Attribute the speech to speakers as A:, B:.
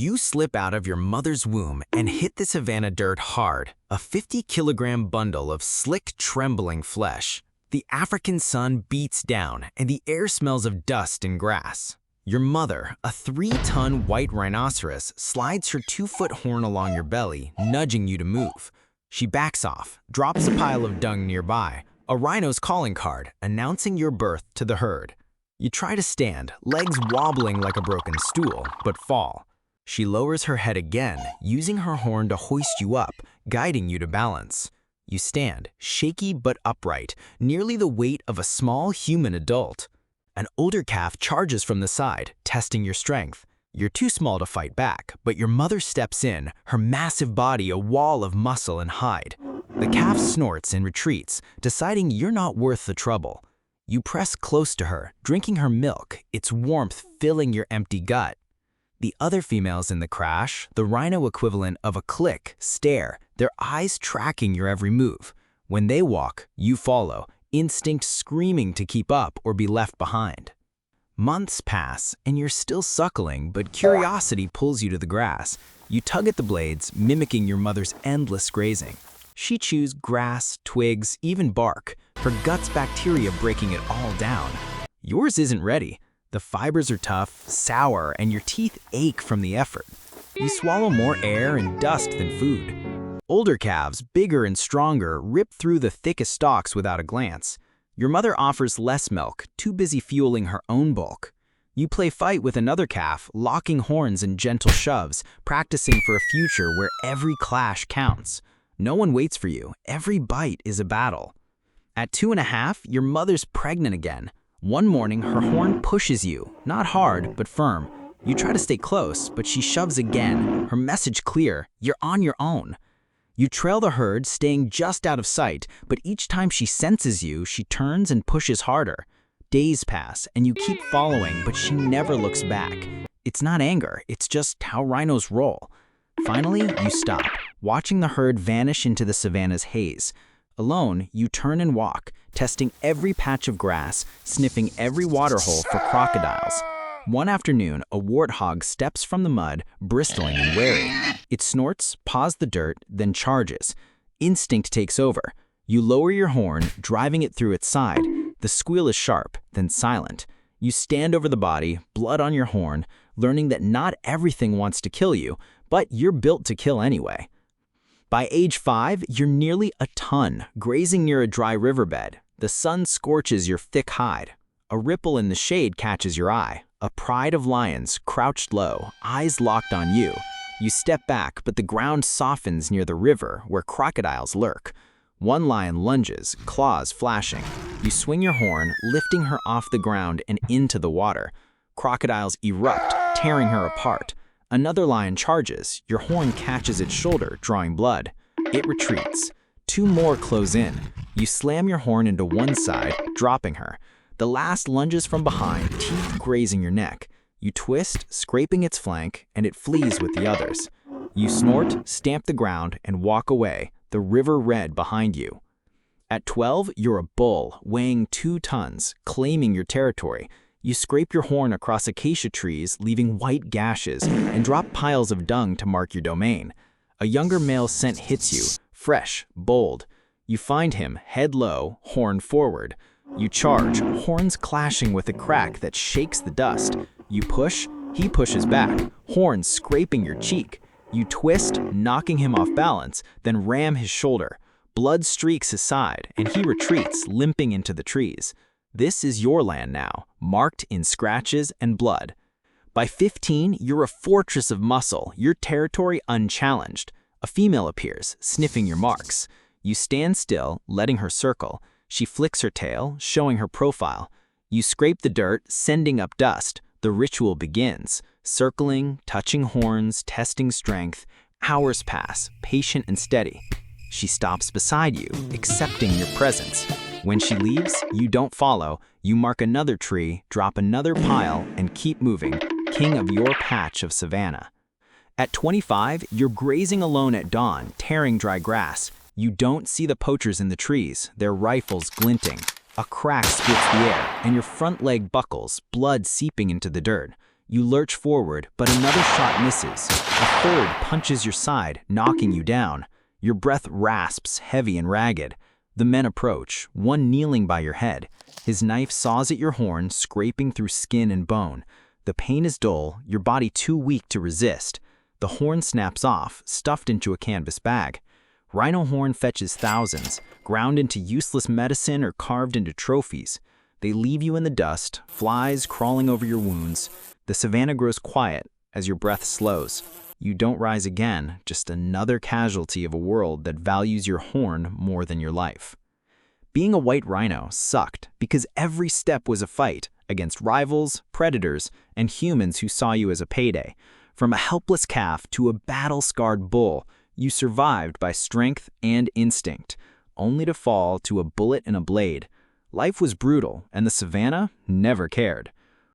A: You slip out of your mother's womb and hit the savanna dirt hard, a 50-kilogram bundle of slick, trembling flesh. The African sun beats down, and the air smells of dust and grass. Your mother, a 3-ton white rhinoceros, slides her 2-foot horn along your belly, nudging you to move. She backs off, drops a pile of dung nearby, a rhino's calling card, announcing your birth to the herd. You try to stand, legs wobbling like a broken stool, but fall. She lowers her head again, using her horn to hoist you up, guiding you to balance. You stand, shaky but upright, nearly the weight of a small human adult. An older calf charges from the side, testing your strength. You're too small to fight back, but your mother steps in, her massive body a wall of muscle and hide. The calf snorts and retreats, deciding you're not worth the trouble. You press close to her, drinking her milk, its warmth filling your empty gut. The other females in the crash, the rhino equivalent of a click, stare, their eyes tracking your every move. When they walk, you follow, instinct screaming to keep up or be left behind. Months pass, and you're still suckling, but curiosity pulls you to the grass. You tug at the blades, mimicking your mother's endless grazing. She chews grass, twigs, even bark, her gut's bacteria breaking it all down. Yours isn't ready. The fibers are tough, sour, and your teeth ache from the effort. You swallow more air and dust than food. Older calves, bigger and stronger, rip through the thickest stalks without a glance. Your mother offers less milk, too busy fueling her own bulk. You play fight with another calf, locking horns and gentle shoves, practicing for a future where every clash counts. No one waits for you. Every bite is a battle. At 2.5, your mother's pregnant again. One morning, her horn pushes you, not hard, but firm. You try to stay close, but she shoves again, her message clear, you're on your own. You trail the herd, staying just out of sight, but each time she senses you, she turns and pushes harder. Days pass, and you keep following, but she never looks back. It's not anger, it's just how rhinos roll. Finally, you stop, watching the herd vanish into the savanna's haze. Alone, you turn and walk, testing every patch of grass, sniffing every waterhole for crocodiles. One afternoon, a warthog steps from the mud, bristling and wary. It snorts, paws the dirt, then charges. Instinct takes over. You lower your horn, driving it through its side. The squeal is sharp, then silent. You stand over the body, blood on your horn, learning that not everything wants to kill you, but you're built to kill anyway. By age 5, you're nearly a ton, grazing near a dry riverbed. The sun scorches your thick hide. A ripple in the shade catches your eye. A pride of lions, crouched low, eyes locked on you. You step back, but the ground softens near the river where crocodiles lurk. One lion lunges, claws flashing. You swing your horn, lifting her off the ground and into the water. Crocodiles erupt, tearing her apart. Another lion charges. Your horn catches its shoulder, drawing blood. It retreats. 2 more close in. You slam your horn into one side, dropping her. The last lunges from behind, teeth grazing your neck. You twist, scraping its flank, and it flees with the others. You snort, stamp the ground, and walk away, the river red behind you. At 12, you're a bull, weighing 2 tons, claiming your territory. You scrape your horn across acacia trees, leaving white gashes, and drop piles of dung to mark your domain. A younger male scent hits you, fresh, bold. You find him, head low, horn forward. You charge, horns clashing with a crack that shakes the dust. You push, he pushes back, horns scraping your cheek. You twist, knocking him off balance, then ram his shoulder. Blood streaks his side, and he retreats, limping into the trees. This is your land now, marked in scratches and blood. By 15, you're a fortress of muscle, your territory unchallenged. A female appears, sniffing your marks. You stand still, letting her circle. She flicks her tail, showing her profile. You scrape the dirt, sending up dust. The ritual begins, circling, touching horns, testing strength. Hours pass, patient and steady. She stops beside you, accepting your presence. When she leaves, you don't follow. You mark another tree, drop another pile, and keep moving, king of your patch of savanna. At 25, you're grazing alone at dawn, tearing dry grass. You don't see the poachers in the trees, their rifles glinting. A crack splits the air, and your front leg buckles, blood seeping into the dirt. You lurch forward, but another shot misses. A third punches your side, knocking you down. Your breath rasps, heavy and ragged. The men approach, one kneeling by your head. His knife saws at your horn, scraping through skin and bone. The pain is dull, your body too weak to resist. The horn snaps off, stuffed into a canvas bag. Rhino horn fetches thousands, ground into useless medicine or carved into trophies. They leave you in the dust, flies crawling over your wounds. The savanna grows quiet as your breath slows. You don't rise again, just another casualty of a world that values your horn more than your life. Being a white rhino sucked because every step was a fight against rivals, predators, and humans who saw you as a payday. From a helpless calf to a battle-scarred bull, you survived by strength and instinct, only to fall to a bullet and a blade. Life was brutal, and the savanna never cared.